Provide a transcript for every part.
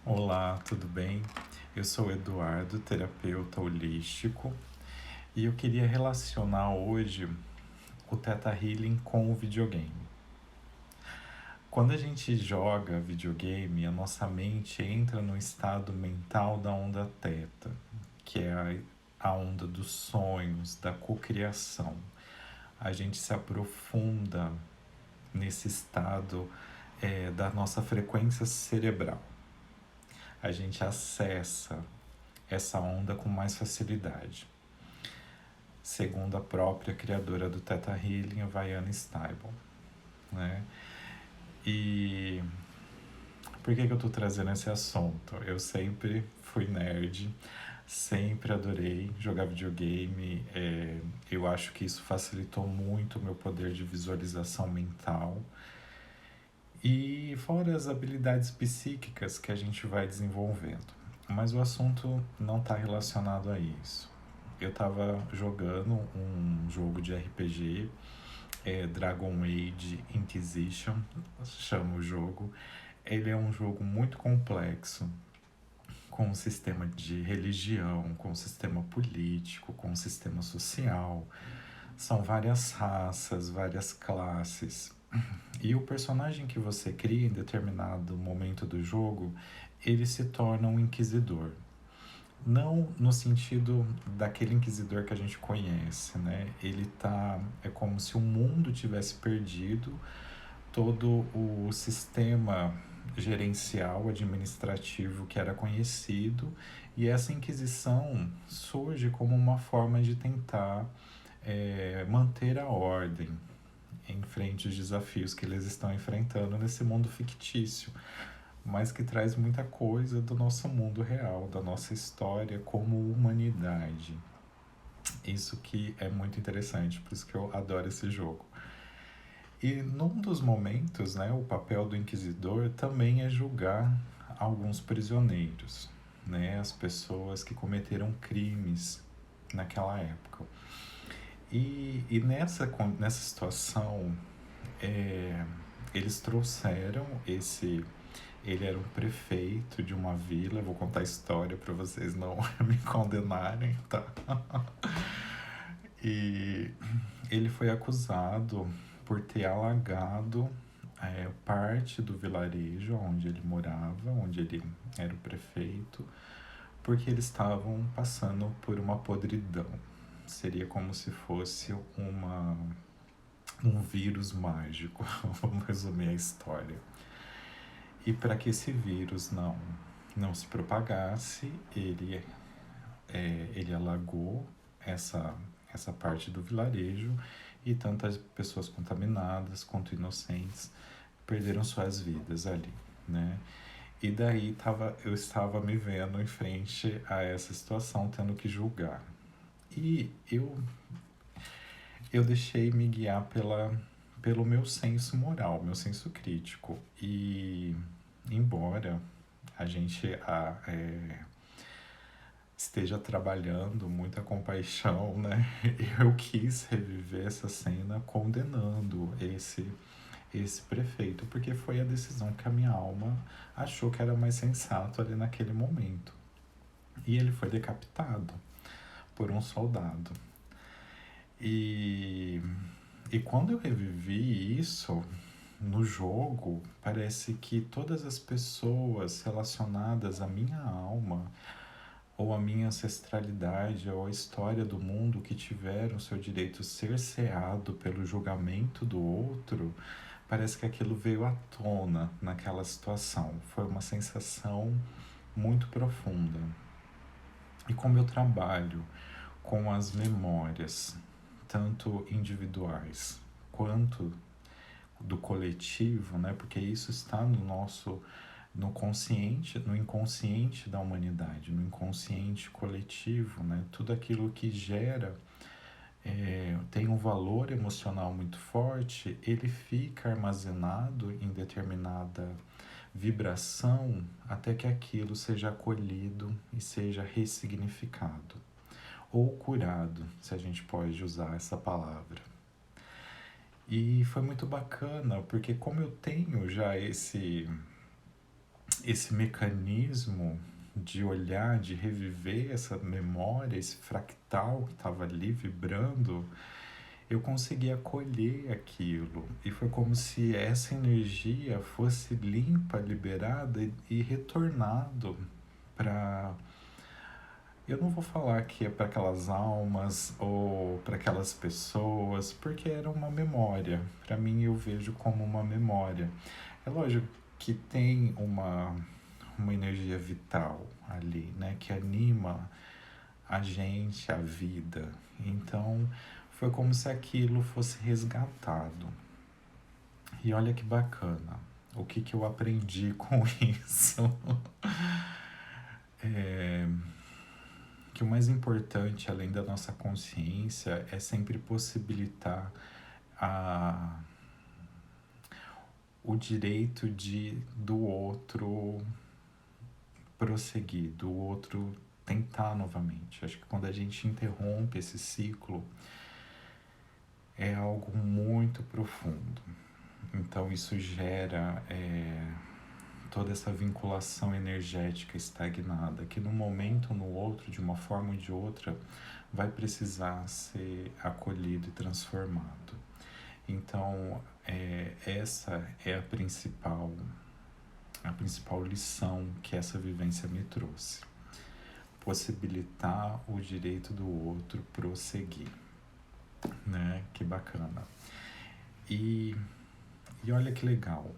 Olá, tudo bem? Eu sou o Eduardo, terapeuta holístico, e eu queria relacionar hoje o Theta Healing com o videogame. Quando a gente joga videogame, a nossa mente entra no estado mental da onda Theta, que é a onda dos sonhos, da cocriação. A gente se aprofunda nesse estado da nossa frequência cerebral. A gente acessa essa onda com mais facilidade, segundo a própria criadora do Theta Healing, a Vaiana Stibal, né? E por que eu estou trazendo esse assunto? Eu sempre fui nerd, sempre adorei jogar videogame. Eu acho que isso facilitou muito o meu poder de visualização mental. E fora as habilidades psíquicas que a gente vai desenvolvendo. Mas o assunto não está relacionado a isso. Eu estava jogando um jogo de RPG, Dragon Age Inquisition, chama o jogo. Ele é um jogo muito complexo, com um sistema de religião, com um sistema político, com um sistema social. São várias raças, várias classes. E o personagem que você cria em determinado momento do jogo, ele se torna um inquisidor. Não no sentido daquele inquisidor que a gente conhece, né? Ele tá. É como se o mundo tivesse perdido todo o sistema gerencial, administrativo que era conhecido, e essa Inquisição surge como uma forma de tentar manter a ordem em frente aos desafios que eles estão enfrentando nesse mundo fictício, mas que traz muita coisa do nosso mundo real, da nossa história como humanidade. Isso que é muito interessante, por isso que eu adoro esse jogo. E num dos momentos, né, o papel do inquisidor também é julgar alguns prisioneiros, né, as pessoas que cometeram crimes naquela época. E nessa situação, é, eles trouxeram esse. Ele era um prefeito de uma vila. Vou contar a história para vocês não me condenarem, tá? E ele foi acusado por ter alagado parte do vilarejo onde ele morava, onde ele era o prefeito, porque eles estavam passando por uma podridão. Seria como se fosse um vírus mágico, vamos resumir a história. E para que esse vírus não se propagasse, ele alagou essa parte do vilarejo, e tantas pessoas contaminadas quanto inocentes perderam suas vidas ali, né? E daí eu estava me vendo em frente a essa situação, tendo que julgar. E eu deixei me guiar pelo meu senso moral, meu senso crítico. E embora a gente esteja trabalhando muita compaixão, né? Eu quis reviver essa cena condenando esse prefeito, porque foi a decisão que a minha alma achou que era mais sensato ali naquele momento. E ele foi decapitado por um soldado. E, e quando eu revivi isso no jogo, parece que todas as pessoas relacionadas à minha alma, ou à minha ancestralidade, ou à história do mundo que tiveram seu direito cerceado pelo julgamento do outro, parece que aquilo veio à tona naquela situação. Foi uma sensação muito profunda. E como eu trabalho com as memórias, tanto individuais quanto do coletivo, né? Porque isso está no consciente, no inconsciente da humanidade, no inconsciente coletivo, né? Tudo aquilo que gera tem um valor emocional muito forte, ele fica armazenado em determinada vibração até que aquilo seja acolhido e seja ressignificado ou curado, se a gente pode usar essa palavra. E foi muito bacana, porque como eu tenho já esse mecanismo de olhar, de reviver essa memória, esse fractal que estava ali vibrando, eu consegui acolher aquilo. E foi como se essa energia fosse limpa, liberada e retornado para. Eu não vou falar que é para aquelas almas ou para aquelas pessoas, porque era uma memória. Para mim, eu vejo como uma memória. É lógico que tem uma energia vital ali, né, que anima a gente, a vida. Então, foi como se aquilo fosse resgatado. E olha que bacana. O que que eu aprendi com isso? É, que o mais importante, além da nossa consciência, é sempre possibilitar a, o direito do outro prosseguir, do outro tentar novamente. Acho que quando a gente interrompe esse ciclo, é algo muito profundo. Então isso gera toda essa vinculação energética estagnada, que num momento ou no outro, de uma forma ou de outra, vai precisar ser acolhido e transformado. Então essa é a principal lição que essa vivência me trouxe. Possibilitar o direito do outro prosseguir, né? Que bacana. E olha que legal,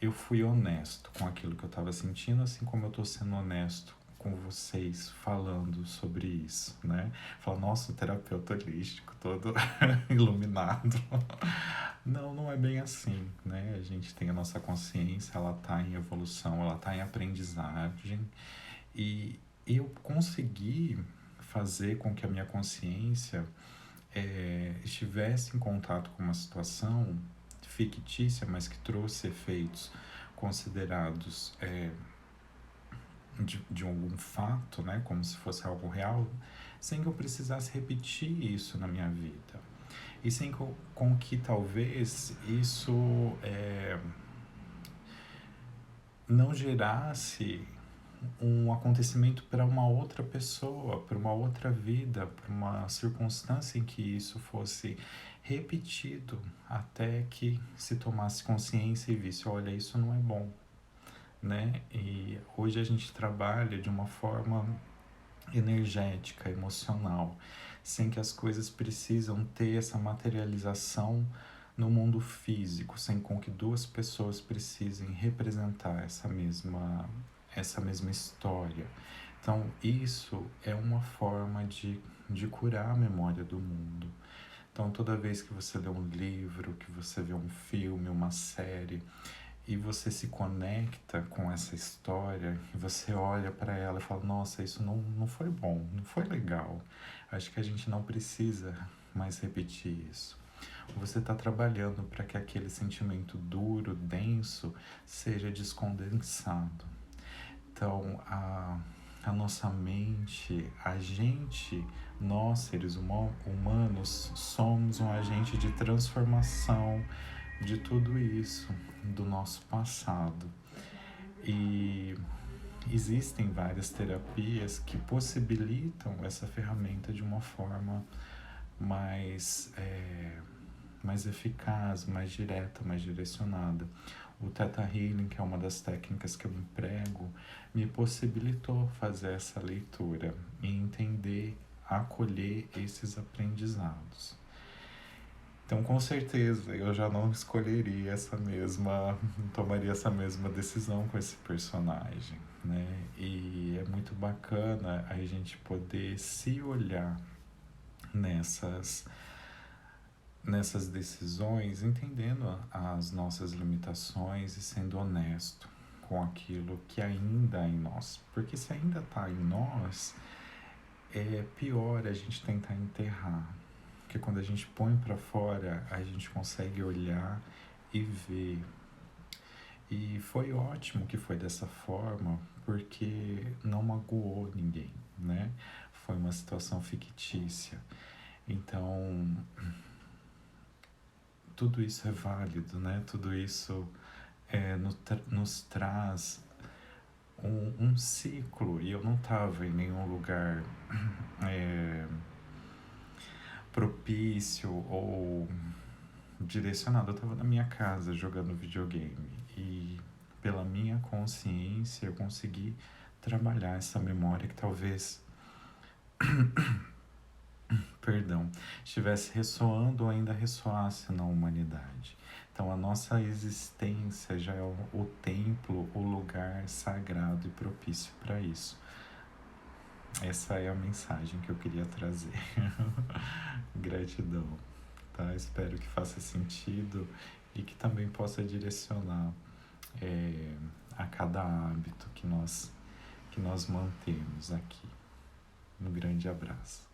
eu fui honesto com aquilo que eu estava sentindo, assim como eu estou sendo honesto com vocês falando sobre isso, né? Fala, nossa, o terapeuta holístico todo iluminado. Não, não é bem assim, né? A gente tem a nossa consciência, ela está em evolução, ela está em aprendizagem, e eu consegui fazer com que a minha consciência estivesse em contato com uma situação fictícia, mas que trouxe efeitos considerados de algum fato, né, como se fosse algo real, sem que eu precisasse repetir isso na minha vida. E sem com que talvez isso não gerasse um acontecimento para uma outra pessoa, para uma outra vida, para uma circunstância em que isso fosse repetido até que se tomasse consciência e visse, olha, isso não é bom, né? E hoje a gente trabalha de uma forma energética, emocional, sem que as coisas precisam ter essa materialização no mundo físico, sem com que duas pessoas precisem representar essa mesma história. Então, isso é uma forma de curar a memória do mundo. Então, toda vez que você lê um livro, que você vê um filme, uma série, e você se conecta com essa história, e você olha para ela e fala, nossa, isso não foi bom, não foi legal. Acho que a gente não precisa mais repetir isso. Você está trabalhando para que aquele sentimento duro, denso, seja descondensado. Então, a nossa mente, nós seres humanos, somos um agente de transformação de tudo isso, do nosso passado. E existem várias terapias que possibilitam essa ferramenta de uma forma mais eficaz, mais direta, mais direcionada. O Theta Healing, que é uma das técnicas que eu emprego, me possibilitou fazer essa leitura e entender, acolher esses aprendizados. Então, com certeza, eu já não escolheria tomaria essa mesma decisão com esse personagem, né? E é muito bacana a gente poder se olhar nessas decisões, entendendo as nossas limitações e sendo honesto com aquilo que ainda é em nós. Porque se ainda está em nós, é pior a gente tentar enterrar. Porque quando a gente põe para fora, a gente consegue olhar e ver. E foi ótimo que foi dessa forma, porque não magoou ninguém, né? Foi uma situação fictícia. Então, tudo isso é válido, né? Tudo isso nos traz um ciclo, e eu não estava em nenhum lugar propício ou direcionado. Eu estava na minha casa jogando videogame e pela minha consciência eu consegui trabalhar essa memória que talvez perdão, estivesse ressoando ou ainda ressoasse na humanidade. Então a nossa existência já é o templo, o lugar sagrado e propício para isso. Essa é a mensagem que eu queria trazer. Gratidão, tá? Espero que faça sentido e que também possa direcionar a cada hábito que nós mantemos aqui. Um grande abraço.